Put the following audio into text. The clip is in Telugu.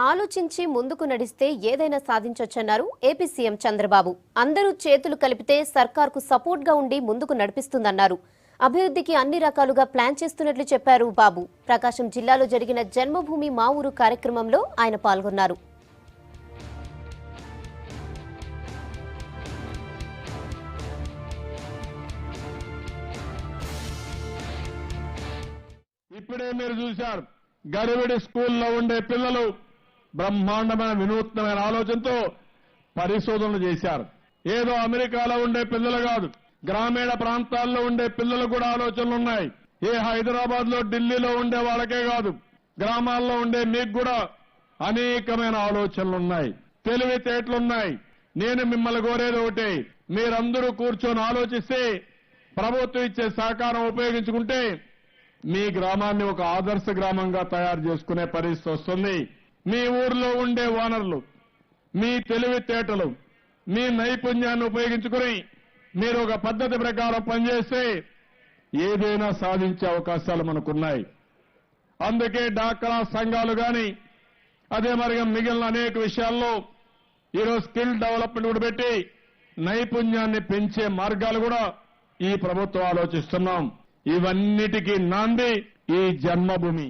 ఆలోచించి ముందుకు నడిస్తే ఏదైనా సాధించొచ్చన్నారు ఏపీ సీఎం చంద్రబాబు. అందరూ చేతులు కలిపితే సర్కార్కు సపోర్ట్గా ఉండి ముందుకు నడిపిస్తుందన్నారు. అభివృద్ధికి అన్ని రకాలుగా ప్లాన్ చేస్తున్నట్లు చెప్పారు బాబు. ప్రకాశం జిల్లాలో జరిగిన జన్మభూమి మా ఊరు కార్యక్రమంలో ఆయన పాల్గొన్నారు. ఇప్పుడే మీరు చూశారు, గరివిడి స్కూల్లో ఉండే పిల్లలు బ్రహ్మాండమైన వినూత్నమైన ఆలోచనతో పరిశోధనలు చేశారు. ఏదో అమెరికాలో ఉండే పిల్లలు కాదు, గ్రామీణ ప్రాంతాల్లో ఉండే పిల్లలు కూడా ఆలోచనలు ఉన్నాయి. ఏ హైదరాబాద్ లో ఢిల్లీలో ఉండే వాళ్ళకే కాదు, గ్రామాల్లో ఉండే మీకు కూడా అనేకమైన ఆలోచనలు ఉన్నాయి, తెలివితేటలున్నాయి. నేను మిమ్మల్ని కోరేది ఒకటే, మీరందరూ కూర్చొని ఆలోచిస్తే ప్రభుత్వం ఇచ్చే సహకారం ఉపయోగించుకుంటే మీ గ్రామాన్ని ఒక ఆదర్శ గ్రామంగా తయారు చేసుకునే పరిస్థితి వస్తుంది. మీ ఊర్లో ఉండే వనరులు, మీ తెలివితేటలు, మీ నైపుణ్యాన్ని ఉపయోగించుకుని మీరు ఒక పద్ధతి ప్రకారం పనిచేస్తే ఏదైనా సాధించే అవకాశాలు మనకున్నాయి. అందుకే డాక్రా సంఘాలు కానీ అదే మరిగా మిగిలిన అనేక విషయాల్లో ఈరోజు స్కిల్ డెవలప్మెంట్ కూడా పెట్టి నైపుణ్యాన్ని పెంచే మార్గాలు కూడా ఈ ప్రభుత్వం ఆలోచిస్తున్నాం. ఇవన్నిటికీ నాంది ఈ జన్మభూమి.